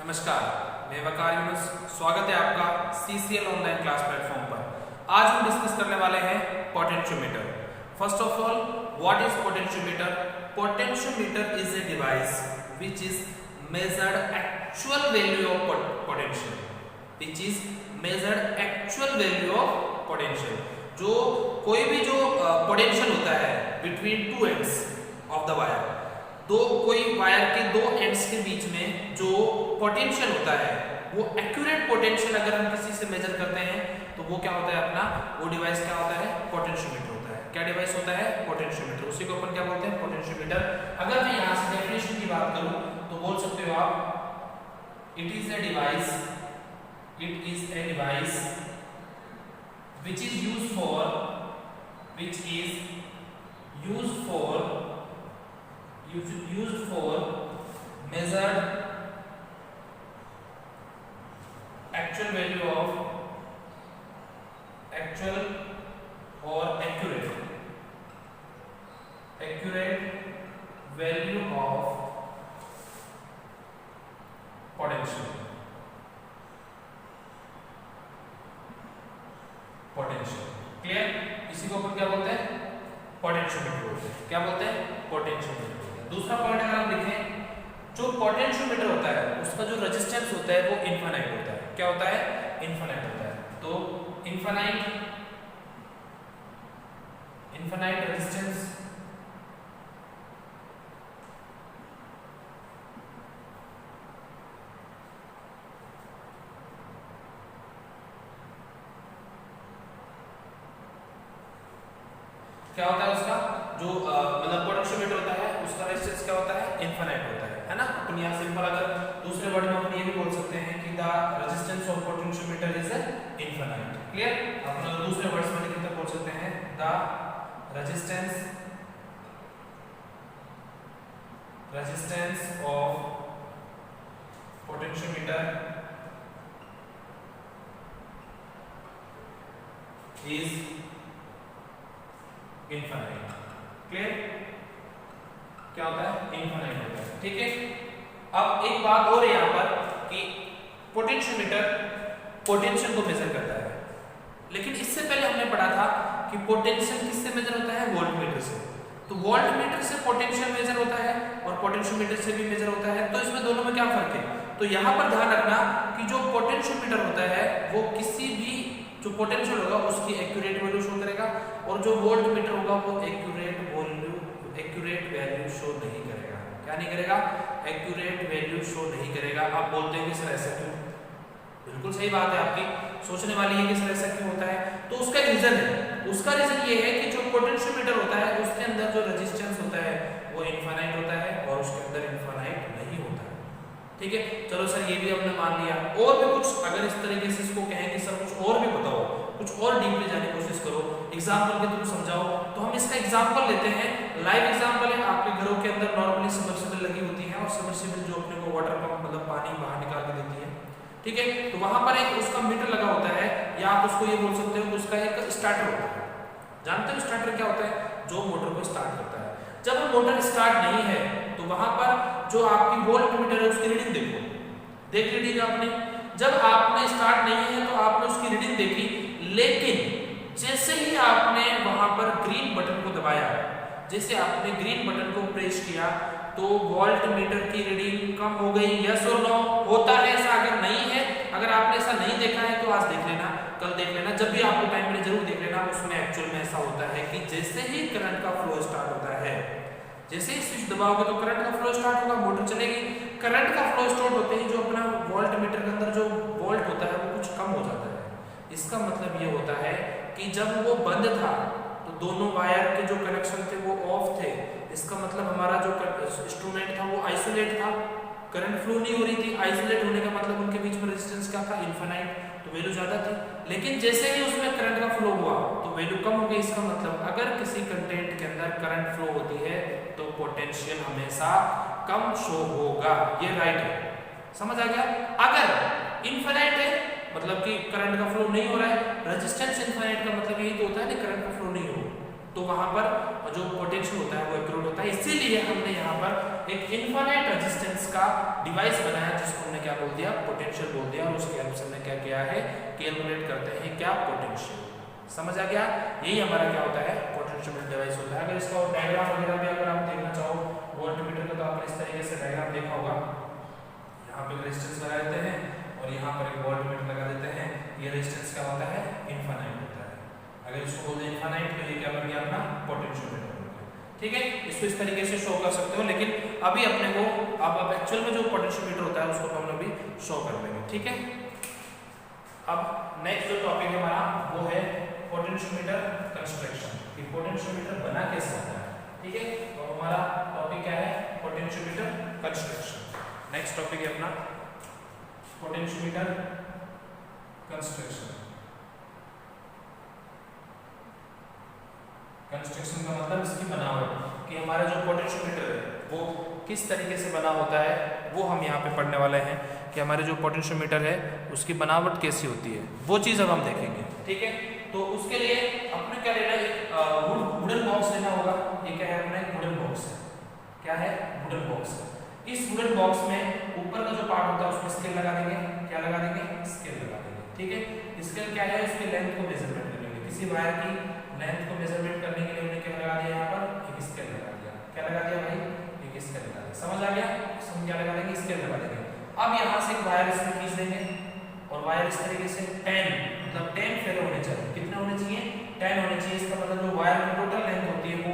नमस्कार, मैं वकार यूनुस। स्वागत है आपका CCL ऑनलाइन क्लास प्लेटफॉर्म पर। आज हम डिस्कस करने वाले हैं potentiometer. First of all, what is potentiometer? Potentiometer is a device which is measured actual value of potential, which is measured actual value of potential। जो कोई भी जो पोटेंशियल होता है between two ends of the wire, कोई wire के दो ends के बीच में जो पोटेंशियल होता है वो एक्यूरेट पोटेंशियल अगर हम किसी से मेजर करते हैं तो वो क्या होता है, अपना वो डिवाइस क्या होता है, पोटेंशियोमीटर होता है। क्या डिवाइस होता है? पोटेंशियोमीटर। उसी को अपन क्या बोलते हैं? पोटेंशियोमीटर। अगर मैं यहाँ से डेफिनेशन की बात करूं तो बोल सकते हो आप, it is a device which is used for measured actual value of accurate value of potential। Clear? इसी को अपन क्या बोलते हैं? पोटेंशियोमीटर बोलते हैं। क्या बोलते हैं? पोटेंशियोमीटर। दूसरा पॉइंट अगर हम लिखें, जो पोटेंशियोमीटर होता है उसका जो रेजिस्टेंस होता है वो इनफाइनाइट होता है। क्या होता है? इनफाइनाइट होता है। तो इनफाइनाइट रेजिस्टेंस क्या होता है उसका, जो मतलब पोटेंशियोमीटर होता है उसका रेजिस्टेंस क्या होता है? इनफाइनाइट होता है ना। अपन यहाँ सिंपल अगर दूसरे वर्ड में अपन ये भी बोल सकते हैं कि the resistance of potentiometer is infinite. Clear? अपन अगर दूसरे वर्ड्स में लिखें तो बोल सकते हैं the resistance of potentiometer is infinite. Clear? क्या होता है? इनफाइनाइट होता है। ठीक है। अब एक बात और है यहाँ पर कि पोटेंशियोमीटर पोटेंशियल को मेजर करता है, लेकिन इससे पहले हमने पढ़ा था कि पोटेंशियल किससे मेजर होता है? वोल्टमीटर से। तो वोल्टमीटर से पोटेंशियल मेजर होता है और पोटेंशियोमीटर से भी मेजर होता है। तो इसमें दोनों में क्या फर्क है? तो यहाँ पर ध्यान रखना कि जो पोटेंशियोमीटर होता है वो किसी भी जो पोटेंशियल होगा उसकी एक्यूरेट वैल्यू शो करेगा, और जो वोल्टमीटर होगा वो एक्यूरेट वैल्यू शो नहीं करेगा। क्या नहीं करेगा? एक्यूरेट वैल्यू शो नहीं करेगा। आप बोलते हैं कि सर ऐसा क्यों? बिल्कुल सही बात है आपकी, सोचने वाली है कि सर ऐसा क्यों होता है। तो उसका रीजन है, उसका रीजन ये है कि जो पोटेंशियोमीटर होता है उसके अंदर जो रेजिस्टेंस होता है वो इनफाइनाइट होता है और उसके अंदर इनफाइनाइट नहीं होता है। ठीक है, चलो सर ये भी हमने मान लिया। और भी कुछ अगर इस तरीके से इसको कहें कि सर कुछ और भी बताओ, कुछ और डीपली जाने की कोशिश करो, एग्जाम्पल के थ्रू समझाओ, तो हम इसका एग्जाम्पल लेते हैं। लाइव एग्जाम्पल है, आपके घरों के अंदर नॉर्मली सबमर्सिबल लगी होती है और सबमर्सिबल जो अपने को वाटर पंप मतलब पानी बाहर निकाल के देती है। ठीक है, तो वहां पर एक उसका मीटर लगा होता है, या आप उसको ये बोल सकते हो कि उसका एक स्टार्टर होता है। जानते हो स्टार्टर क्या होता है? जो मोटर को स्टार्ट करता है। जब मोटर स्टार्ट नहीं है तो वहां पर जो आपकी वोल्टमीटर है उसकी रीडिंग देखो, देख रीडिंग आपने। जब आपने स्टार्ट नहीं है तो आपने उसकी रीडिंग देखी, लेकिन जैसे ही आपने वहां पर ग्रीन बटन को दबाया, जैसे आपने ग्रीन बटन को प्रेस किया तो वोल्टमीटर की रीडिंग कम हो गई। यस और नो? होता है ऐसा? अगर नहीं है, अगर आपने ऐसा नहीं देखा है तो आज देख लेना, कल देख लेना, जब भी आपको टाइम मिले जरूर देख लेना। उसमें एक्चुअल में ऐसा होता है कि जैसे ही करंट का फ्लो स्टार्ट होता है, जैसे ही स्विच दबाओगे तो करंट का फ्लो स्टार्ट होगा, मोटर चलेगी। करंट का फ्लो स्टार्ट होते ही जो अपना वोल्टमीटर के अंदर जो वोल्ट होता है वो कुछ कम हो जाता है। इसका मतलब ये होता है कि जब वो बंद था तो दोनों वायर के जो कनेक्शन थे वो ऑफ थे। इसका मतलब हमारा जो इंस्ट्रूमेंट था वो आइसोलेट था, करंट फ्लो नहीं हो रही थी। आइसोलेट होने का मतलब उनके बीच में रेजिस्टेंस क्या था? इनफाइनाइट, तो वैल्यू ज्यादा थी। लेकिन जैसे ही उसमें करंट का फ्लो हुआ तो वैल्यू कम हो गई। इसका मतलब अगर किसी कंटेंट के अंदर करंट फ्लो होती है तो पोटेंशियल हमेशा कम शो होगा। ये राइट है, समझ आ गया? अगर इनफाइनाइट है मतलब कि करंट का फ्लो नहीं हो रहा है, रेजिस्टेंस इनफाइनाइट का मतलब यही तो होता है ना, करंट का फ्लो नहीं हो, तो वहां पर जो पोटेंशियल होता है वो एक्रोड होता है। इसीलिए हमने यहाँ पर एक इनफाइनाइट रेजिस्टेंस का डिवाइस बनाया जिसको हमने क्या बोल दिया, पोटेंशियल बोल दिया, और उसके हेल्प से हमने क्या किया है, कैलकुलेट करते हैं क्या, पोटेंशियल। समझ आ गया? यही हमारा क्या होता है, पोटेंशियोमीटर डिवाइस होता है। अगर इसका डायग्राम वगैरह भी अगर आप देखना चाहो वोल्टमीटर का, तो आपने इस तरीके से डायग्राम देखा होगा। यहाँ पे रेजिस्टेंस लगा देते हैं और यहाँ पर एक वोल्टमीटर लगा देते हैं। ये रेजिस्टेंस क्या होता है, इनफाइनाइट होता है। अगर इसको बोल दें इनफाइनाइट तो ये क्या बन गया अपना पोटेंशियोमीटर बन गया। ठीक है, इसको इस तरीके से शो कर सकते हो, लेकिन अभी अपने को अब एक्चुअल में जो पोटेंशियोमीटर होता है उसको हम अभी शो कर लेंगे। ठीक है, अब नेक्स्ट जो टॉपिक है हमारा वो है पोटेंशियोमीटर कंस्ट्रक्शन, कि पोटेंशियोमीटर बना कैसे होता है। ठीक है, तो हमारा टॉपिक क्या है, पोटेंशियोमीटर कंस्ट्रक्शन। नेक्स्ट टॉपिक है अपना पोटेंशियोमीटर कंस्ट्रक्शन। कंस्ट्रक्शन का मतलब इसकी बनावट, कि हमारा जो पोटेंशियोमीटर है वो किस तरीके से बना होता है, वो हम यहाँ पे पढ़ने वाले हैं। कि हमारे जो पोटेंशियोमीटर है उसकी बनावट कैसी होती है, वो चीज़ अब हम देखेंगे। ठीक है, तो उसके लिए अपने क्या लेना है, एक वुडन बॉक्स लेना होगा। ये क्या है अपना, एक वुडन बॉक्स है। क्या है, वुडन बॉक्स है। इस वुडन बॉक्स में ऊपर का जो पार्ट होता है उसमें स्केल लगा देंगे। क्या लगा देंगे, स्केल लगा देंगे। ठीक है, स्केल क्या है, उसकी लेंथ को मेजरमेंट करेंगे। किसी वायर की लेंथ को मेजरमेंट करने के लिए हमने क्या लगा दिया, यहाँ पर एक स्केल लगा दिया। क्या लगा दिया भाई, एक स्केल लगा दिया। समझ आ गया, इसमें क्या लगा देंगे, स्केल लगा देंगे। अब यहाँ से एक वायर इसमें खींच देंगे और वायर इस तरीके से 10 मतलब 10 फेरो होने चाहिए। कितने होने चाहिए, 10 होने चाहिए। इसका मतलब जो वायर की टोटल लेंथ होती है वो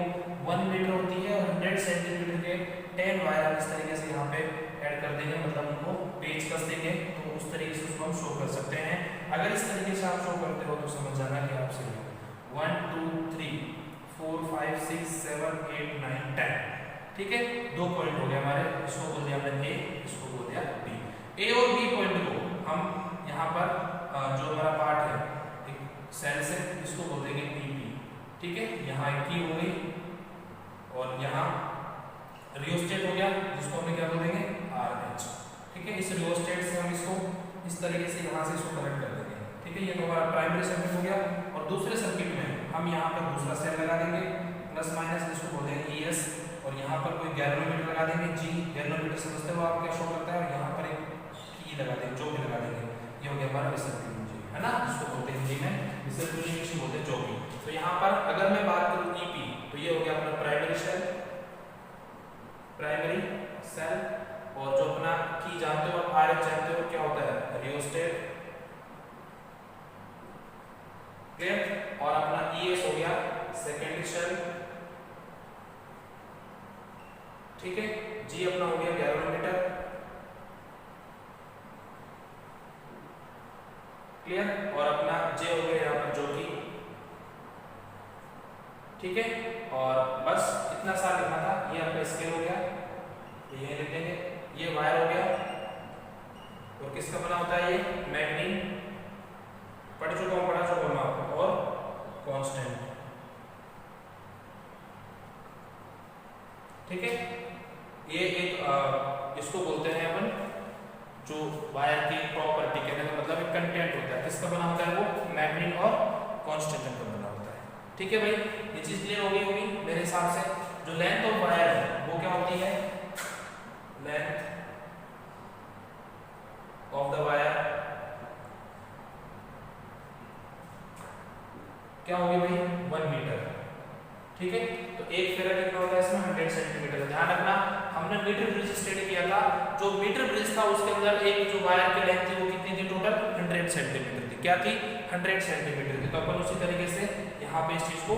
1 मीटर होती है और 100 सेंटीमीटर के 10 वायर हम इस तरीके से यहाँ पे ऐड कर देंगे, मतलब उनको पेच कस देंगे। तो उस तरीके से उसको हम शो कर सकते हैं। अगर इस तरीके से आप शो करते हो तो समझ जाना कि आपसे 1 2 3 4 5 6 7 8 9 10। ठीक है, 2 पॉइंट हो गए हमारे। इसको बोल दिया हमने ए, इसको बोल दिया बी। ए और बी पॉइंट को हम यहाँ पर जो हमारा पार्ट है एक सेल से, इसको बोल देंगे पीपी। ठीक है, यहाँ एक की हो गई और यहाँ रियोस्टेट हो गया, जिसको हम क्या बोल देंगे आरएच। ठीक है, इस रियोस्टेट से हम इसको इस तरीके से यहाँ से इसको कनेक्ट कर देंगे। ठीक है, ये तो हमारा प्राइमरी सर्किट हो गया। और दूसरे सर्किट में हम यहाँ पर दूसरा सेल लगा देंगे प्लस माइनस, जिसको बोल देंगे ईएस। और यहाँ पर कोई गैल्वेनोमीटर लगा देंगे जी। गैल्वेनोमीटर समझते हो आप, क्या शो करता है। और यहाँ पर एक की लगा देंगे, जो भी लगा देंगे। ये हो गया हमारा रिसर्कुलेशन जी, है ना, जिसको बोलते हैं जी में रिसर्कुलेशन बोलते हैं, जो भी। तो यहाँ पर अगर मैं बात करूँ ईपी, तो ये हो गया अपना प्राइमरी सेल, प्राइमरी सेल। और जो अपना की जानते हो आप, आरएच जानते हो क्या होता है, रियोस्टेट। क्लियर, और अपना ईएस हो गया सेकेंडरी सेल। ठीक है, जी अपना हो गया गैल्वेनोमीटर। क्लियर, और अपना जे हो गया यहाँ पर जोकी। ठीक है, और बस इतना सा लिखना था। ये अपना स्केल हो गया, ये लिख देंगे। ये वायर हो गया, और किसका बना होता है, ये मैग्नीन। पढ़ चुका हूँ, पढ़ा चुका हूँ आपको। और कांस्टेंट। ठीक है, ये एक इसको बोलते हैं अपन, जो वायर की प्रॉपर्टी कहने का मतलब एक कंटेंट होता है। किसका बना होता है, वो मैग्नीन और कांस्टेंट का बना होता है। ठीक है भाई, ये चीज क्लियर हो गई होगी मेरे हिसाब से। जो लेंथ ऑफ वायर है वो क्या होती है, लेंथ ऑफ द वायर क्या होगी भाई, 1 मीटर। ठीक है, तो एक फेरा कितना होता है इसमें, 100 सेंटीमीटर। ध्यान रखना, हमने मीटर ब्रिज स्टडी किया था। जो मीटर ब्रिज था उसके अंदर एक जो वायर की लेंथ थी वो कितनी थी, टोटल 100 सेंटीमीटर थी। क्या थी, 100 सेंटीमीटर थी। तो अपन उसी तरीके से यहाँ पे इस चीज को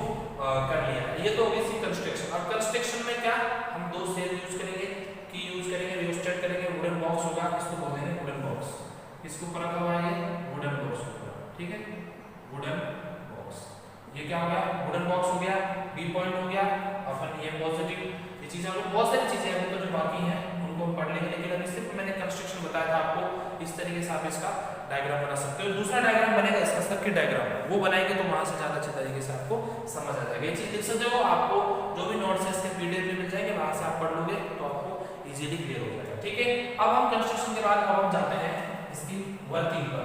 कर लिया। ये तो हो गई कंस्ट्रक्शन। अब कंस्ट्रक्शन में क्या, हम 2 सेल यूज करेंगे, की यूज करेंगे, रियोस्टेट करेंगे। वुडन बॉक्स होगा, इसको बोल देंगे वुडन बॉक्स। इसके ऊपर रखा हुआ है वुडन बॉक्स होगा। ठीक है, वुडन बॉक्स। ये क्या हो गया, वुडन बॉक्स हो गया, बी पॉइंट हो गया। अपन ये पॉजिटिव, ये चीजें हम बहुत सारी चीजें हैं तो जो बाकी हैं उनको हम पढ़ लेंगे। लेकिन अभी सिर्फ मैंने कंस्ट्रक्शन बताया था आपको, इस तरीके से आप इसका डायग्राम बना सकते हो। दूसरा डायग्राम बनेगा इसका सर्किट डायग्राम, वो बनाएंगे तो वहां से ज्यादा अच्छे तरीके से आपको समझ आ जाएगा। ये चीज देख सकते हो, आपको जो भी नोट्स है इसके पीडीएफ में मिल जाएंगे, वहां से आप पढ़ लोगे तो आपको इजीली क्लियर हो जाएगा। ठीक है, अब हम कंस्ट्रक्शन के बाद अब हम जाते हैं इसकी वर्किंग पर।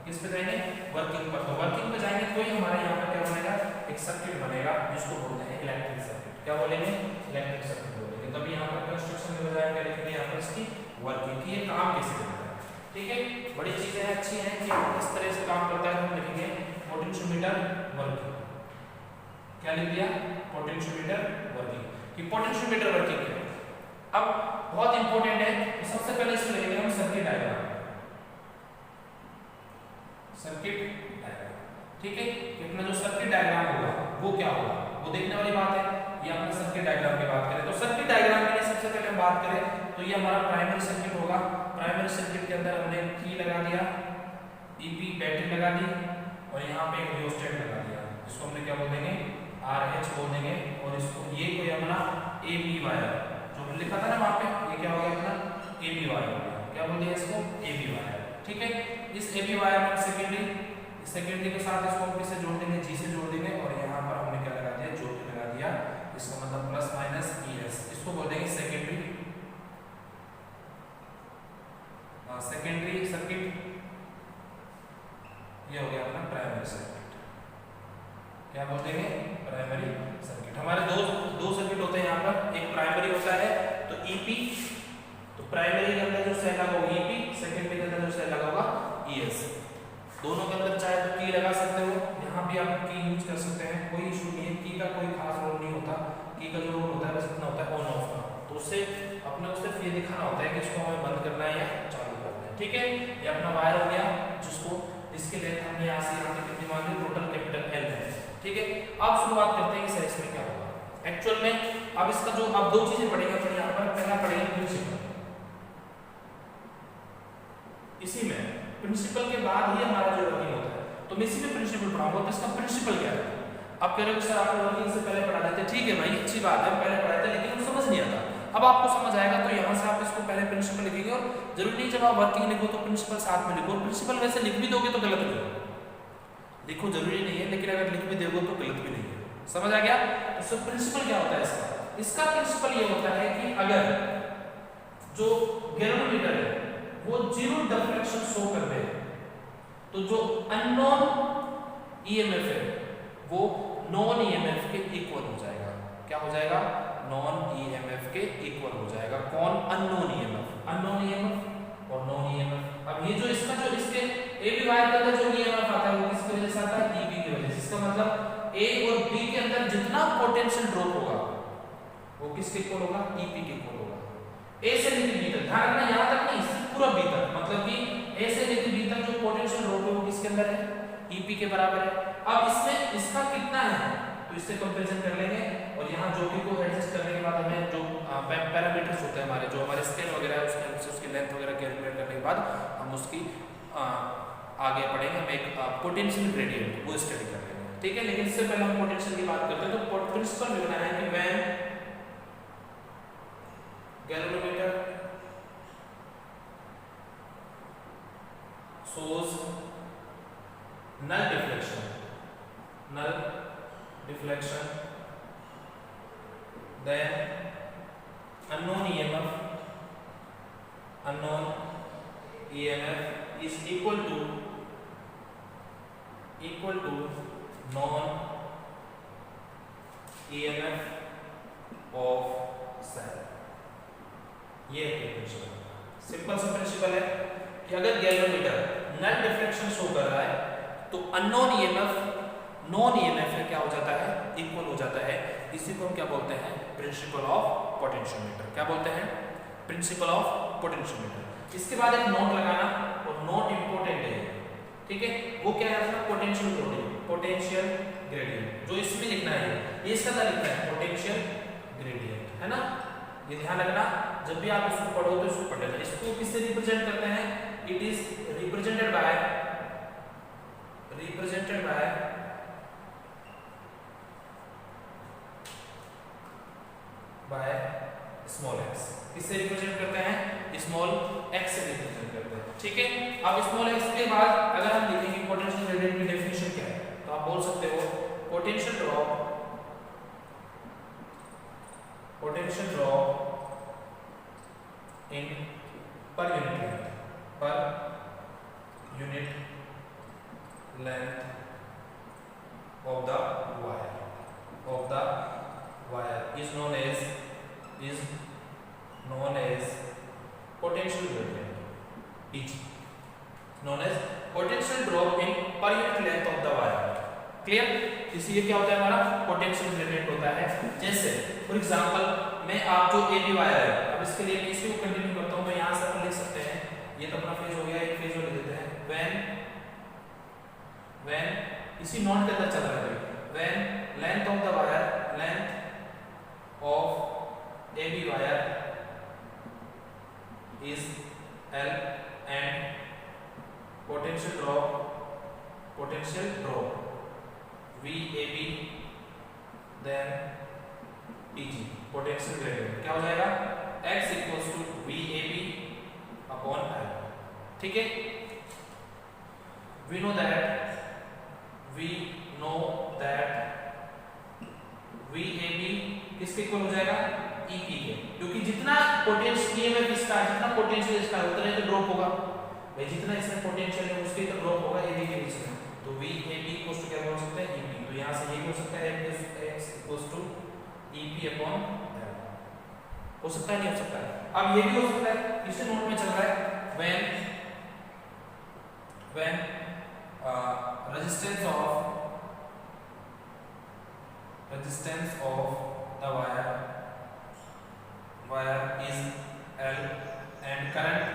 किस पे जाएंगे, वर्किंग पर। तो वर्किंग पे जाएंगे तो ही हमारे यहाँ पर क्या बनेगा, एक सर्किट बनेगा जिसको बोलते हैं इलेक्ट्रिक सर्किट। क्या बोलेंगे, इलेक्ट्रिक सर्किट बोलेंगे। तभी यहाँ पर कंस्ट्रक्शन के बजाय क्या लिखेंगे, यहाँ पर इसकी वर्किंग की, ये काम कैसे करता है। ठीक है, बड़ी चीजें अच्छी हैं कि किस तरह से काम करता है। हम लिखेंगे पोटेंशियोमीटर वर्किंग। क्या लिख दिया, पोटेंशियोमीटर वर्किंग, कि पोटेंशियोमीटर वर्किंग है। अब बहुत इंपॉर्टेंट है, तो सबसे पहले इसमें लिखेंगे हम सर्किट डायग्राम। सर्किट डायग्राम, ठीक है, कि अपना जो सर्किट डायग्राम होगा वो क्या होगा, वो देखने वाली बात है। ये अपना सर्किट डायग्राम की बात करें तो सर्किट डायग्राम के लिए सबसे पहले हम बात करें तो ये हमारा प्राइमरी सर्किट होगा। प्राइमरी सर्किट के अंदर हमने की लगा दिया, ईपी बैटरी लगा दी, और यहाँ पे एक रियोस्टेट लगा दिया, इसको हमने क्या बोल देंगे, RH बोल देंगे। और इसको ये कोई अपना AB वायर, जो हमने लिखा था ना वहाँ पे, ये क्या हो गया अपना AB वायर हो गया। क्या बोल दिया इसको, AB वायर। ठीक है, इस AB वायर में सेकेंडरी के साथ इसको हम किससे जोड़ देंगे, G से जोड़ देंगे। और यहाँ पर हमने क्या लगा दिया, ज्योति लगा दिया, इसका मतलब प्लस माइनस ES, इसको बोल देंगे सेकेंडरी सर्किट। ये हो गया अपना प्राइमरी सर्किट। क्या बोल देंगे, प्राइमरी सर्किट। हमारे दो सर्किट होते हैं यहाँ पर, एक प्राइमरी होता है तो EP, तो प्राइमरी के अंदर जो सेल लगा होगा EP, सेकेंडरी के अंदर जो सेल लगा होगा ES। दोनों के अंदर चाहे तो की लगा सकते हो, यहाँ भी आप की यूज कर सकते हैं, कोई इशू नहीं है। की का कोई खास रोल नहीं होता, की का जो रोल होता है बस इतना होता है ऑन ऑफ का। तो उससे अपने को सिर्फ ये दिखाना होता है कि इसको हमें बंद करना है या चालू करना है। ठीक है, ये अपना वायर हो गया, जिसको इसके लेंथ हमने यहाँ से यहाँ तक कितनी मान ली, टोटल कैपिटल L है। ठीक है, अब शुरुआत करते हैं कि सर इसमें क्या होगा एक्चुअल में। अब इसका जो अब दो चीजें पढ़ेंगे अपन यहाँ पर, पहला पढ़ेंगे प्रिंसिपल। इसी में प्रिंसिपल के बाद ही हमारा जो वर्किंग होता है, तो मैं इसी में प्रिंसिपल पढ़ाऊंगा। तो इसका प्रिंसिपल क्या है, अब कह रहे हो सर आपने वर्किंग से पहले पढ़ा देते, ठीक है भाई अच्छी बात है, पहले पढ़ाए थे लेकिन वो समझ नहीं आता। अब आपको समझ आएगा तो यहाँ से आप इसको पहले प्रिंसिपल लिखेंगे, और जरूरी नहीं जब आप वर्किंग लिखो तो प्रिंसिपल साथ में लिखो। प्रिंसिपल वैसे लिख भी दोगे तो गलत नहीं लिखो, जरूरी नहीं है, लेकिन अगर लिख भी दोगे तो गलत भी नहीं है। समझ आ गया। तो सब प्रिंसिपल क्या होता है इसका प्रिंसिपल ये होता है कि अगर जो गैल्वेनोमीटर है वो जीरो डिफ्लेक्शन शो कर दे, तो जो अननोन EMF है वो नॉन EMF के इक्वल हो जाएगा। क्या हो जाएगा, नॉन EMF के इक्वल हो जाएगा। कौन, अननोन EMF, अननोन EMF और नॉन EMF। अब ये जो इसका जो इसके AB वायर के अंदर जो EMF आता है वो किसकी वजह से आता है, EB की वजह से। इसका मतलब A और B के अंदर जितना पोटेंशियल ड्रॉप होगा वो किसके इक्वल होगा, EP के इक्वल होगा। A से लेकर B तक, ध्यान रखना यहाँ तक नहीं, सिर्फ पूरा B तक, मतलब कि A से लेकर B तक जो पोटेंशियल ड्रॉप है वो किसके अंदर है, EP के बराबर है। अब इसमें इसका कितना है तो इससे कंपैरिजन कर लेंगे, और यहाँ ज्योति को एडजस्ट करने के बाद हमें जो पैरामीटर्स होते हैं हमारे, जो हमारे स्केल वगैरह है उसके अनुसार उसकी लेंथ वगैरह कैलकुलेट करने के बाद हम उसकी आगे पढ़ेंगे, हम एक पोटेंशियल ग्रेडियंट वो स्टडी कर लेंगे। ठीक है, लेकिन इससे पहले हम पोटेंशियल की बात करते हैं। तो प्रिंसिपल लिखना है कि when galvanometer shows null deflection, then unknown EMF is equal to non EMF of cell। ये प्रिंसिपल, सिंपल सा प्रिंसिपल है कि अगर गैल्वेनोमीटर नल डिफ्लेक्शन शो कर रहा है तो अननोन EMF नॉन EMF क्या हो जाता है, इक्वल हो जाता है। इसी को हम क्या बोलते हैं, प्रिंसिपल ऑफ पोटेंशियोमीटर। क्या बोलते हैं, प्रिंसिपल ऑफ पोटेंशियोमीटर। इसके बाद एक नोट लगाना, और नोट इंपॉर्टेंट है, ठीक है, वो क्या है अपना पोटेंशियल ग्रेडियंट, जो इसमें लिखना है, ये इसका क्या लिखना है, पोटेंशियल ग्रेडियंट, है ना। ये ध्यान रखना, जब भी आप इसको पढ़ो तो इसको पढ़ लेना। इसको किससे रिप्रेजेंट करते हैं, it is represented by small x। किससे रिप्रेजेंट करते हैं, स्मॉल x से रिप्रेजेंट करते हैं। ठीक है, अब स्मॉल x के बाद अगर हम लिखेंगे पोटेंशियल ग्रेडियंट की डेफिनेशन क्या है, तो आप बोल सकते हो potential drop in per unit length of the wire is known as potential gradient, PG, known as potential drop in per unit length of the wire. Clear? इसलिए क्या होता है हमारा पोटेंशियल ग्रेडियंट होता है। जैसे फॉर एग्जांपल मैं आप जो ए बी वायर है, अब इसके लिए मैं इसी को कंटिन्यू करता हूं, तो यहां से अपन लिख सकते हैं, ये तो अपना फेज हो गया, एक फेज और लिख देते हैं, when इसी नोट के अंदर चल रहा है, when length of the wire, length of AB wire is L and potential drop VAB then PG, potential gradient क्या हो जाएगा, X equals to VAB upon L। ठीक है, we know that VAB किसके इक्वल हो जाएगा, EP के, क्योंकि जितना पोटेंशियल EMF इसका, जितना पोटेंशियल इसका उतना ही तो ड्रॉप होगा भाई, जितना इसमें पोटेंशियल है उसके तो ड्रॉप होगा AB के बीच में, तो VAB इक्वल्स टू क्या बोल सकते हैं, EP। तो यहां से ये हो सकता है X equals to EP upon L, हो सकता है नहीं हो सकता है। अब ये भी हो सकता है, इसी नोट में चल रहा है when resistance of the wire is L and current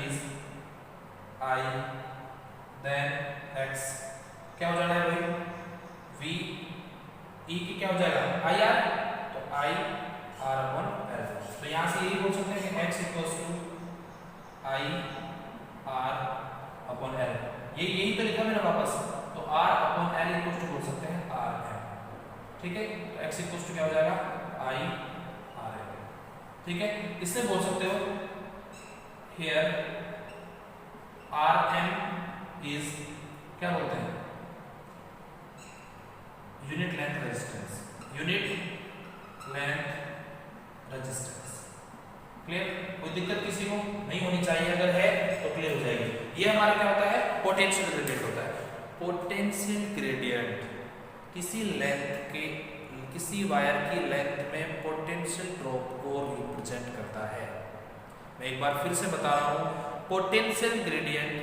is I, then X क्या हो जाना है भाई, V E की क्या हो जाएगा, IR, तो I R अपॉन L। तो यहां से ये बोल सकते हैं कि X equals to I R upon L, यही तो लिखा मैंने वापस, तो R upon L equals to बोल सकते हैं R M। ठीक है, तो X इक्वल्स टू क्या हो जाएगा, I R M। ठीक है, इससे बोल सकते हो here R M is क्या बोलते हैं, यूनिट लेंथ रेजिस्टेंस, क्लियर? कोई दिक्कत किसी को नहीं होनी चाहिए, अगर है तो क्लियर हो जाएगी। ये हमारा क्या होता है, पोटेंशियल ग्रेडियंट होता है। पोटेंशियल ग्रेडियंट किसी वायर की लेंथ में पोटेंशियल ड्रॉप को रिप्रेजेंट करता है। मैं एक बार फिर से बता रहा हूं, पोटेंशियल ग्रेडियंट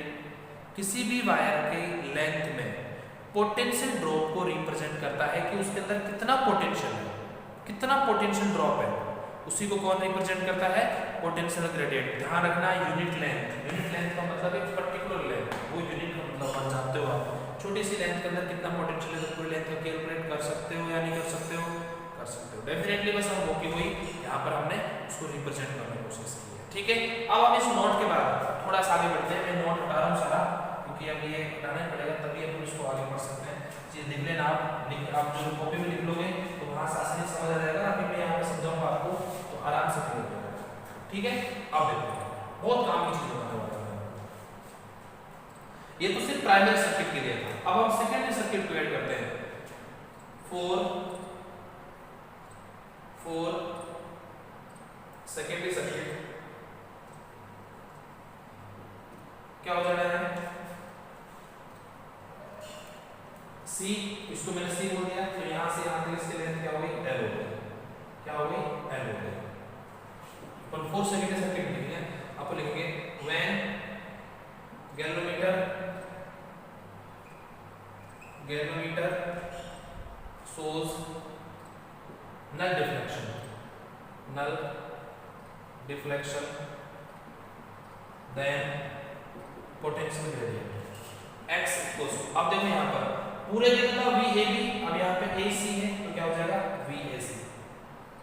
किसी भी वायर की लेंथ में पोटेंशियल ड्रॉप को रिप्रेजेंट करता है कि उसके अंदर कितना पोटेंशियल है, कितना पोटेंशियल ड्रॉप है, उसी को कौन रिप्रेजेंट करता है, पोटेंशियल ग्रेडियंट। ध्यान रखना, यूनिट लेंथ का मतलब एक पर्टिकुलर लेंथ, वो यूनिट का मतलब आप जानते हो। आप छोटी सी लेंथ के अंदर कितना पोटेंशियल है तो पूरी लेंथ का कैलकुलेट कर सकते हो या नहीं कर सकते हो, कर सकते हो डेफिनेटली। बस हम वो की हुई यहाँ पर हमने उसको रिप्रेजेंट करने की कोशिश की है। ठीक है, अब हम इस नोट के बाद थोड़ा सा आगे बढ़ते हैं। मैं नोट हटा रहा हूँ सारा, क्योंकि अब ये हटाना पड़ेगा, तभी हम इसको आगे बढ़ सकते हैं। चीज लिख लेना, आप जो कॉपी में लिख लोगे तो वहाँ से आसानी समझ आ जाएगा। अभी मैं यहाँ पे समझाऊंगा आपको तो आराम से क्लियर हो जाएगा। ठीक है, अब देखो बहुत काम की चीज बताने वाला हूं। ये तो सिर्फ प्राइमरी सर्किट के लिए था। अब हम सेकेंडरी सर्किट को ऐड करते हैं। 4 सेकेंडरी सर्किट क्या हो जाना है, C, इसको मैंने C बोल दिया, तो यहां से यहां तक इसकी लेंथ क्या हो गई, L हो गई, क्या हो गई, L हो गई। पर 4 सेकेंडरी सर्किट लिखना है, आपको लिखेंगे when galvanometer shows null deflection then potential gradient X equals to, अब देखो यहाँ पर पूरे दिन का VAB, अब यहाँ पे AC है तो क्या हो जाएगा, VAC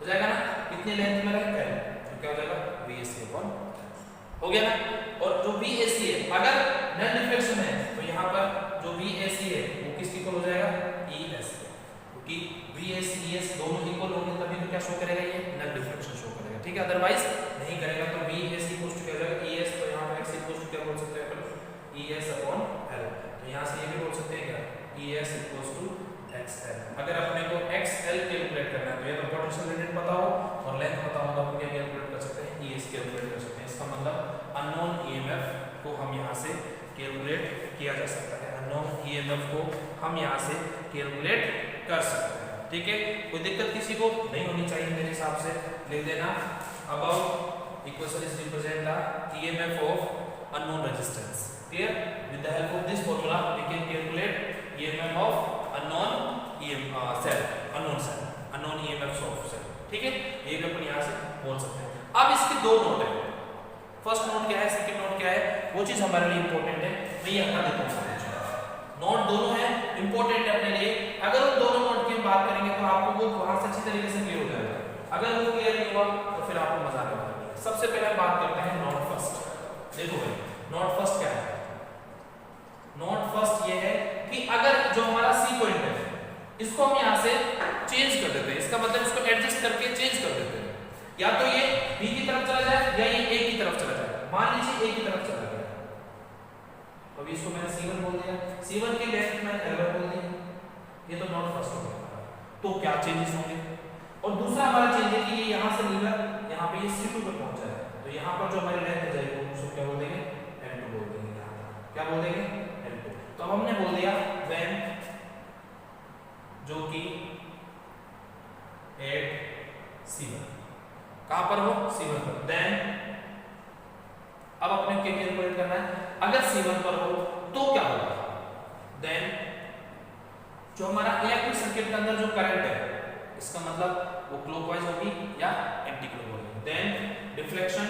हो जाएगा ना, कितनी लेंथ में रहेगा L, तो क्या हो जाएगा VAC अपॉन, हो गया ना। और जो VAC है अगर नल डिफ्लेक्शन है तो यहाँ पर जो VAC है वो किसके इक्वल हो जाएगा, ES, क्योंकि VAC ES दोनों इक्वल होंगे तभी तो क्या शो करेगा, ये नल डिफ्लेक्शन शो करेगा। ठीक है, अदरवाइज नहीं करेगा। तो VAC इक्वल टू क्या हो जाएगा, ES, तो यहाँ पे X इक्वल टू क्या बोल सकते हैं अपन, ES अपॉन L। तो यहाँ से ये भी बोल सकते हैं क्या, ES इक्वल टू XL। अगर अपने को XL कैलकुलेट करना है तो ये तो पोटेंशियल ग्रेडियंट पता हो और लेंथ पता हो तो अपन क्या कैलकुलेट कर सकते हैं, ES कैलकुलेट कर सकते हैं। इसका मतलब अननोन EMF को हम यहाँ से कैलकुलेट किया जा सकता है। अननोन ईएमएफ को हम यहाँ से कैलकुलेट कर सकते हैं। ठीक है, कोई दिक्कत किसी को नहीं होनी चाहिए मेरे हिसाब से। लिख देना about equation is represent the EMF of unknown resistance. Clear? With the help of this formula we can calculate EMF of unknown cell, unknown EMF of cell. ठीक है, ये भी अपन यहाँ से बोल सकते हैं। अब इसके दो नोट है, फर्स्ट नोट क्या है, सेकंड नोट क्या है, वो चीज हमारे लिए इंपॉर्टेंट है। मैं ये हटा देता हूँ। नोट दोनों है, इंपॉर्टेंट है अपने लिए। अगर उन दोनों नोट की हम बात करेंगे तो आपको वो वहां से अच्छी तरीके से क्लियर हो जाएगा। अगर वो क्लियर नहीं हुआ तो फिर आपको मजा नहीं आएगा। सबसे पहले हम बात करते हैं नोट फर्स्ट। देखो भाई, नोट फर्स्ट क्या है? नोट फर्स्ट ये है कि अगर जो हमारा सी पॉइंट है इसको हम यहाँ से चेंज कर देते हैं, इसका मतलब इसको एडजस्ट करके चेंज कर देते हैं। या तो ये बी की तरफ चला जाए या ये ए की तरफ चला जाए। मान लीजिए ए की तरफ चला गया, अभी इसको मैंने C1 बोल दिया, C1 की लेंथ मैंने L1 बोल दी। ये तो नॉट फर्स्ट हो गया। तो क्या चेंजेस होंगे? और दूसरा हमारा चेंज है कि ये यहाँ से लीवर यहाँ पे ये C2 पे पहुंच जाए, तो यहाँ पर जो हमारी लेंथ जाएगी उसको क्या बोल देंगे? L2 बोल देंगे। क्या बोल देंगे? L2। तो अब हमने बोल दिया व्हेन जो कि एट C1 कहां पर हो? C1 पर। देन अब अपने क्या कैलकुलेट करना है? अगर C1 पर हो तो क्या होगा? देन जो हमारा इलेक्ट्रिक सर्किट के अंदर जो करंट है इसका मतलब वो क्लॉकवाइज होगी या anti clockwise. Then deflection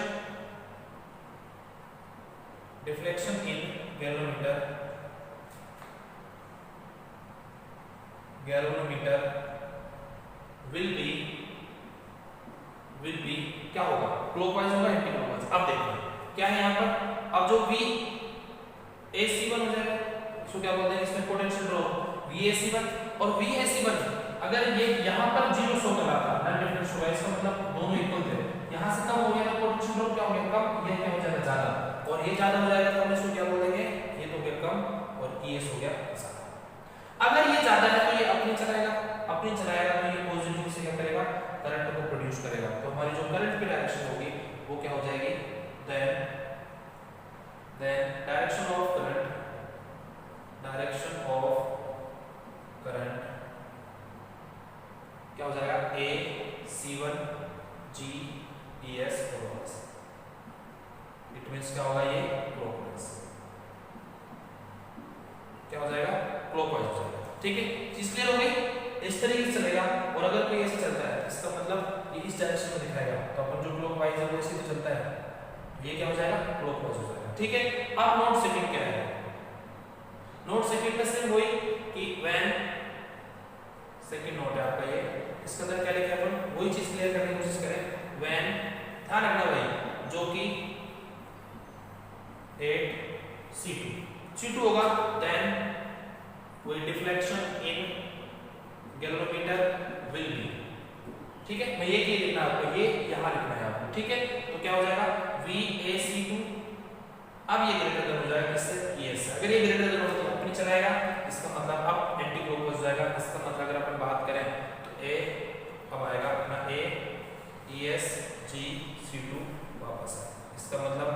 in galvanometer will be क्या होगा? क्लॉकवाइज होगा, एंटी क्लॉकवाइज। अब देखो क्या है यहाँ पर, अब जो V AC1 हो जाएगा, इसको क्या बोलते हैं? इसमें पोटेंशियल ड्रॉप VAC1 और VAC1 अगर ये यहाँ पर 0 शो कर रहा था, नॉन डिफरेंस होगा, इसका मतलब दोनों इक्वल थे। यहाँ से कम हो गया तो पोटेंशियल ड्रॉप क्या हो गया? कम। ये क्या हो जाएगा? ज्यादा। और ये ज्यादा हो जाएगा तो हम इसको क्या बोलेंगे? ये तो हो गया कम और ES हो गया ज्यादा। अगर ये ज्यादा है तो ये अपनी चलाएगा तो ये पॉजिटिव से क्या करेगा? करंट को प्रोड्यूस करेगा। तो हमारी जो करंट की डायरेक्शन होगी वो क्या हो जाएगी? देन डायरेक्शन ऑफ करंट क्या हो जाएगा? A C1 G ES clockwise. It means क्या होगा? ये क्लॉकवाइज क्या हो जाएगा? क्लॉकवाइज हो जाएगा। ठीक है, चीज क्लियर हो गई? इस तरीके से चलेगा। और अगर कोई ऐसे चलता है इसका मतलब ये इस डायरेक्शन में दिखाएगा, तो अपन जो क्लॉकवाइज है वो इसी में चलता है, ये क्या हो जाएगा? क्लॉकवाइज हो जाएगा। ठीक है, अब नोट सेकंड क्या है? नोट सेकंड में सिर्फ वही कि व्हेन सेकंड नोट है आपका ये, इसके अंदर क्या लिखा है अपन वही चीज क्लियर करने की कोशिश करें। व्हेन ध्यान रखना भाई, जो कि 8 C2 होगा, देन कोई deflection in galvanometer will B. ठीक है, मैं ये क्या लिखना है आपको? ये यहां लिखना है आपको। ठीक है, तो क्या हो जाएगा? VAC2। अब ये ग्रेटर देन हो जाएगा किससे? ES। अगर ये ग्रेटर देन हो तो अपनी चलाएगा, इसका मतलब अब एंटी क्लॉकवाइज हो जाएगा। इसका मतलब अगर अपन बात करें तो A अब आएगा अपना A ES G C2 वापस। इसका मतलब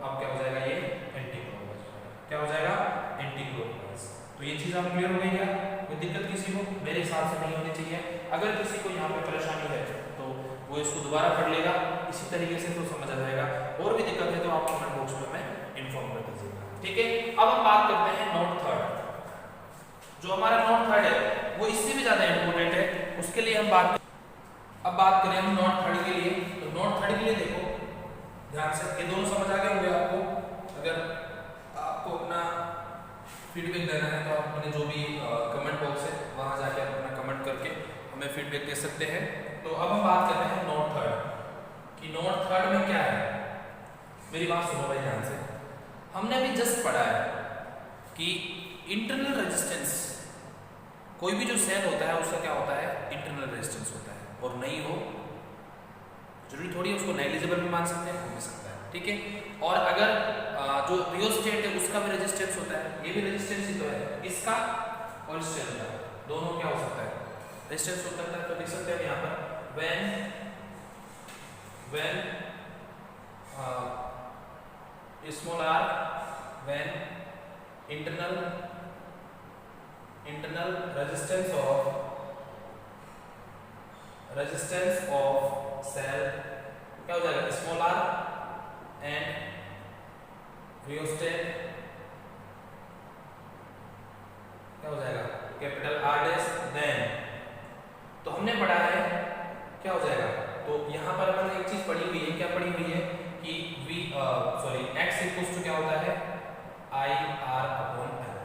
अब क्या हो जाएगा? ये एंटी क्लॉकवाइज। क्या हो जाएगा? Anti clockwise. तो ये चीज आप क्लियर हो गई क्या? कोई दिक्कत किसी को? मेरे हिसाब से नहीं होनी चाहिए। अगर किसी को यहाँ पे परेशानी है तो वो इसको दोबारा पढ़ लेगा इसी तरीके से, तो समझ आ जाएगा। और भी दिक्कत है तो आप कमेंट बॉक्स में हमें इन्फॉर्म कर दीजिएगा। ठीक है, अब हम बात करते हैं नोट थर्ड। जो हमारा नोट थर्ड है वो इससे भी ज्यादा इंपॉर्टेंट है, उसके लिए हम अब बात करें हम नोट थर्ड के लिए। तो नोट थर्ड के लिए देखो ध्यान से, ये दोनों समझ आ गए होंगे आपको। अगर आपको अपना फीडबैक देना है तो आप अपने जो भी कमेंट बॉक्स है वहां जाके आप अपना कमेंट करके हमें फीडबैक दे सकते हैं। तो अब हम बात करते हैं नोट थर्ड कि नोट थर्ड में क्या है। मेरी बात सुनो भाई ध्यान से। हमने अभी जस्ट पढ़ा है कि इंटरनल रेजिस्टेंस, कोई भी जो सेल होता है उसका क्या होता है? इंटरनल रेजिस्टेंस होता है। और नहीं हो जरूरी थोड़ी है उसको नेग्लिजिबल भी मान सकते हैं, हो भी सकता है। ठीक है, और अगर जो रियोस्टेट है उसका भी रेजिस्टेंस होता है, ये भी रेजिस्टेंस ही तो है, इसका और इस सेल का दोनों क्या हो सकता है? रेजिस्टेंस हो सकता है। तो देख सकते हैं यहाँ पर when small r, when of cell क्या हो जाएगा, स्मॉल आर एंड रियोस्टेट क्या हो जाएगा, कैपिटल आर डैश। देन तो हमने पढ़ा है क्या हो जाएगा, तो यहाँ पर अपन एक चीज पढ़ी हुई है, क्या पढ़ी हुई है कि x इक्वल्स टू क्या होता है, आई आर अपॉन एल।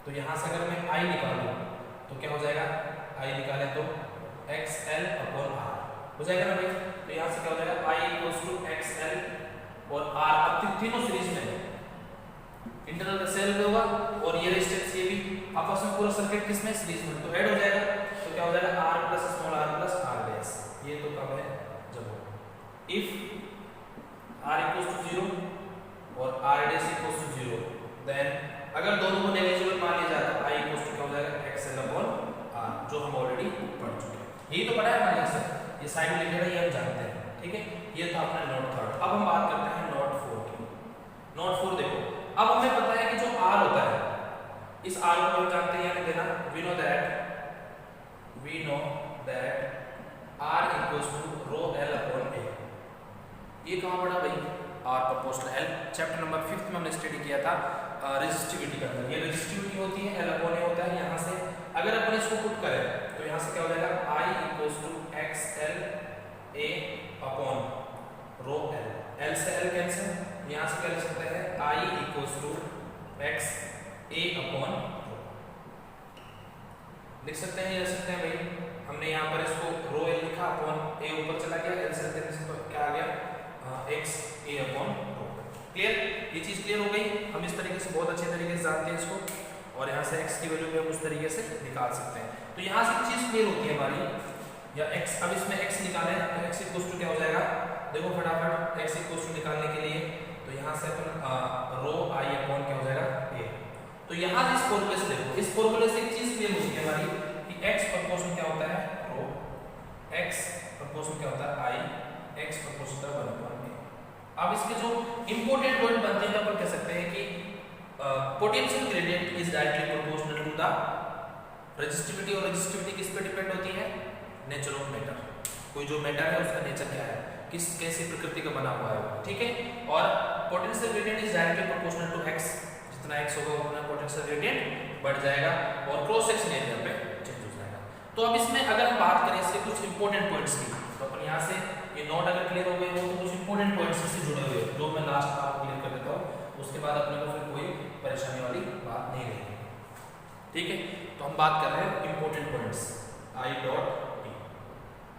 तो यहाँ से अगर मैं आई निकालूं तो क्या हो जाएगा, आई निकाले तो एक्स एल अपॉन आर हो जाएगा ना भाई। तो यहाँ से क्या हो जाएगा, I equals to x L और आर। अब तीनों सीरीज में इंटरनल का सेल भी होगा और ये रेजिस्टेंस ये भी आपस में पूरा सर्किट किसमें, सीरीज में, तो ऐड हो जाएगा। तो क्या हो जाएगा, R plus small R plus R dash. ये तो कब है, जब इफ आर इक्वल्स टू 0 और R dash equals to 0, then अगर दोनों को नेग्लिजिबल मान लिया जाए तो आई इक्वल्स टू क्या हो जाएगा, एक्स एल अपॉन आर, जो हम ऑलरेडी पढ़ चुके हैं। यही तो पढ़ा है हमारे यहाँ से, ये साइड रिलेटेड है, ये हम जानते हैं, ठीक है। ये था अपना नोट थर्ड। अब हम बात करते हैं नोट फोर की। नोट फोर देखो, अब हमें पता है कि जो R होता है, इस R को हम जानते हैं, यानी देना we know that R equals to rho L upon A। ये कहाँ पढ़ा भाई, R proportional L, chapter number 5 में हमने स्टडी किया था रेजिस्टिविटी का। ये रेजिस्टिविटी होती है, L upon A होता है। यहाँ से अगर अपन इसको पुट करें तो यहाँ से क्या हो जाएगा, I equals to XL A upon rho L। L से L कैंसिल, यहाँ से क्या लिख सकते हैं, I equals to X A upon लिख सकते हैं, ये लिख सकते हैं भाई। हमने यहाँ पर इसको रो एल लिखा अपॉन ए ऊपर चला गया, एल से तो क्या आ गया, x A upon rho. Clear, ये चीज क्लियर हो गई। हम इस तरीके से बहुत अच्छे तरीके से जानते हैं इसको, और यहाँ से एक्स की वैल्यू भी हम उस तरीके से निकाल सकते हैं। तो यहाँ से चीज क्लियर होती है हमारी, या एक्स, अब इसमें एक्स निकाले तो एक्स इक्वल्स टू क्या हो जाएगा, देखो फटाफट एक्स इक्वल्स टू निकालने के लिए तो यहाँ से अपन रो आई अपॉन क्या हो जाएगा, ए। तो यहाँ से इस फॉर्मूले से देखो, इस फॉर्मूले से एक चीज क्लियर होती है हमारी कि x प्रोपोर्शन क्या होता है, रो, x प्रोपोर्शन क्या होता है, आई, x प्रोपोर्शन का 1/a। अब इसके जो इंपॉर्टेंट पॉइंट बनते हैं, अपन कह सकते हैं कि potential gradient is directly proportional to the resistivity. और रेजिस्टिविटी किस पे डिपेंड होती है, नेचर ऑफ मैटर। कोई जो मैटर है उसका नेचर क्या है, किस कैसी प्रकृति का बना हुआ है, ठीक है। और potential gradient is directly proportional to x, जितना x होगा उतना पोटेंशियल ग्रेडियंट बढ़ जाएगा और क्रॉस सेक्शन एरिया पे चेंज हो जाएगा। तो अब इसमें अगर हम बात करें इसके कुछ इंपॉर्टेंट पॉइंट्स की, तो अपन यहाँ से ये नोट अगर क्लियर हो गए हो तो कुछ इंपॉर्टेंट पॉइंट्स इससे जुड़े हुए हैं, जो मैं लास्ट में आपको क्लियर कर देता हूँ। उसके बाद अपने को फिर कोई परेशानी वाली बात नहीं रहेगी, ठीक है। तो हम बात कर रहे हैं important points, I dot T.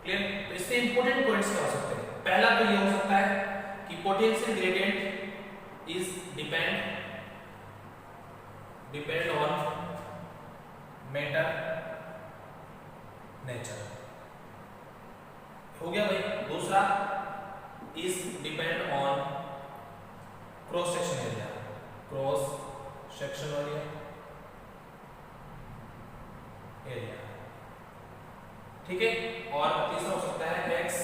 Clear, तो इससे इंपॉर्टेंट पॉइंट्स क्या हो सकते हैं। पहला तो ये हो सकता है कि potential gradient is depend on matter nature, हो गया भाई। दूसरा is depend on cross section area, cross section area, ठीक है। और तीसरा हो सकता है एक्स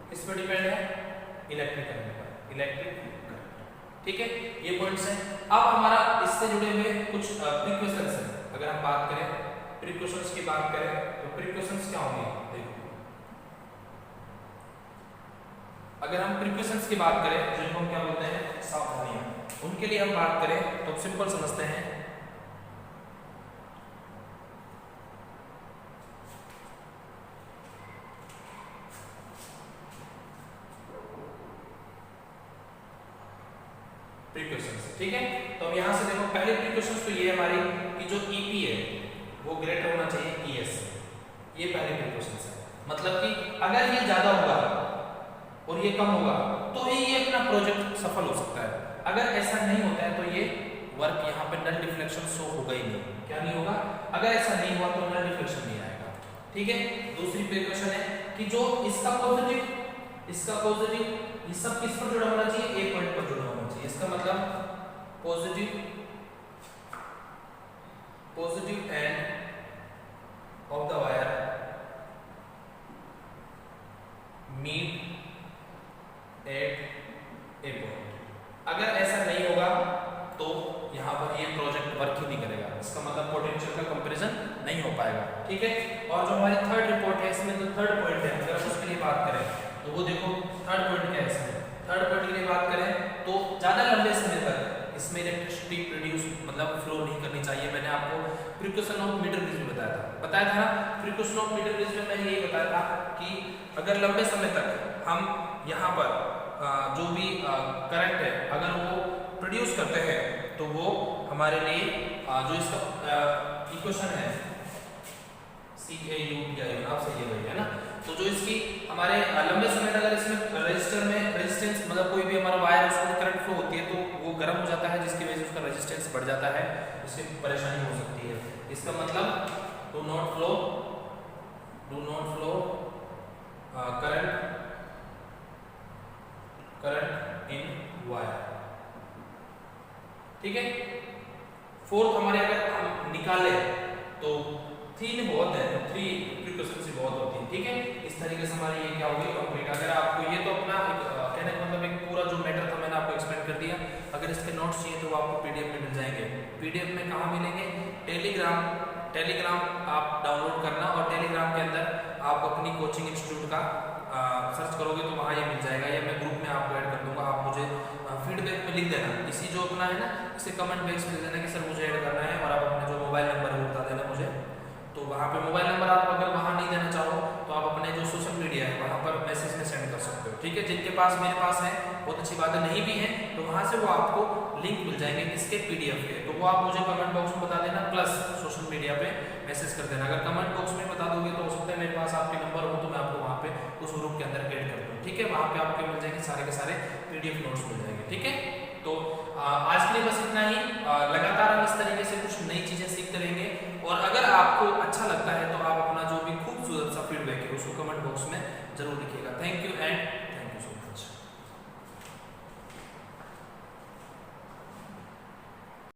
किस पे डिपेंड है, इलेक्ट्रिक करंट पर, इलेक्ट्रिक करंट, ठीक है। ये पॉइंट्स हैं। अब हमारा इससे जुड़े हुए कुछ प्रीक्वेशंस हैं। अगर हम बात करें प्रीक्वेशंस की बात करें तो प्रीक्वेशंस क्या होंगे, देखो अगर हम प्रीक्वेशंस की बात करें जिनको हम क्या बोलते हैं, सावधानियां, उनके लिए हम बात करें तो सिंपल समझते हैं। प्रीक्वेशंस, ठीक है। तो अब यहां से देखो पहले प्रीक्वेशंस तो ये हमारी कि जो ईपी है वो ग्रेटर होना चाहिए ईएस से, ये पहले प्रीक्वेशंस है। मतलब कि अगर ये ज्यादा होगा और ये कम होगा तो ही ये अपना प्रोजेक्ट सफल हो सकता है। अगर ऐसा नहीं होता है तो ये वर्क यहाँ पे नल डिफ्लेक्शन शो होगा ही नहीं। क्या नहीं होगा, अगर ऐसा नहीं हुआ तो नल डिफ्लेक्शन नहीं आएगा, ठीक है। दूसरी प्रीक्वेशन है कि जो इसका पॉजिटिव ये सब किस पर जुड़ा होना चाहिए, ए पॉइंट पर जुड़ा होना चाहिए। इसका मतलब positive end of the wire meet at a point. अगर ऐसा नहीं होगा तो यहाँ पर ये प्रोजेक्ट वर्क ही नहीं करेगा, इसका मतलब पोटेंशियल का कंपैरिजन नहीं हो पाएगा, ठीक है। और जो हमारी थर्ड रिपोर्ट है इसमें जो थर्ड पॉइंट है, अगर हम उसकी वो देखो थर्ड पॉइंट क्या है इसमें। थर्ड पॉइंट की बात करें तो ज़्यादा लंबे समय तक इसमें इलेक्ट्रिसिटी प्रोड्यूस मतलब फ्लो नहीं करनी चाहिए। मैंने आपको प्रिकॉशन ऑफ मीटर ब्रिज में बताया था ना। प्रिकॉशन ऑफ मीटर ब्रिज में मैंने ये बताया था कि अगर लंबे समय तक हम यहाँ पर जो भी करंट है अगर वो प्रोड्यूस करते हैं तो वो हमारे लिए जो इसका इक्वेशन है CAU आप सही है भाई, है ना। तो जो इसकी हमारे लंबे समय तक अगर इसमें रेजिस्टर में रेजिस्टेंस मतलब कोई भी हमारा वायर उसमें करंट फ्लो होती है तो वो गर्म हो जाता है, जिसकी वजह से उसका रेजिस्टेंस बढ़ जाता है, इससे परेशानी हो सकती है। इसका मतलब do not flow current in wire, ठीक है। फोर्थ हमारे अगर हम निकाले तो 3 बहुत है, तो 3 प्रिकॉशन से बहुत होती है, ठीक है। इस तरीके से हमारी ये क्या होगी कंप्लीट। अगर आपको ये तो अपना कहने का मतलब एक पूरा जो मैटर था मैंने आपको एक्सप्लेन कर दिया। अगर इसके नोट्स चाहिए तो वो आपको PDF में मिल जाएंगे। PDF में कहाँ मिलेंगे? टेलीग्राम आप डाउनलोड करना और टेलीग्राम के अंदर आप अपनी कोचिंग इंस्टीट्यूट का सर्च करोगे तो वहाँ ये मिल जाएगा, या मैं ग्रुप में आपको ऐड कर दूंगा। आप मुझे फीडबैक में लिख देना, इसी जो अपना है ना इसे कमेंट बॉक्स में लिख देना कि सर मुझे ऐड करना है, और आप अपने जो मोबाइल नंबर है वो बता देना मुझे। तो वहाँ पे मोबाइल नंबर आप अगर वहाँ नहीं देना चाहो तो आप अपने जो सोशल मीडिया है वहाँ पर मैसेज में सेंड कर सकते हो, ठीक है। जिनके पास मेरे पास है बहुत अच्छी बात है, नहीं भी है तो वहाँ से वो आपको लिंक मिल जाएंगे किसके PDF के, तो वो आप मुझे कमेंट बॉक्स में बता देना, प्लस सोशल मीडिया पे मैसेज कर देना। अगर कमेंट बॉक्स में बता दोगे तो हो सकता है मेरे पास आपके नंबर हो तो मैं आपको वहाँ पे उस ग्रुप के अंदर ऐड कर दूँ, ठीक है। वहाँ पे आपको मिल जाएंगे सारे के सारे PDF नोट्स मिल जाएंगे, ठीक है। तो आज के लिए बस इतना ही। लगातार हम इस तरीके से कुछ नई चीजें सीखते रहेंगे, और अगर आपको अच्छा लगता है तो आप अपना जो भी खूबसूरत सा फीडबैक है उसको कमेंट बॉक्स में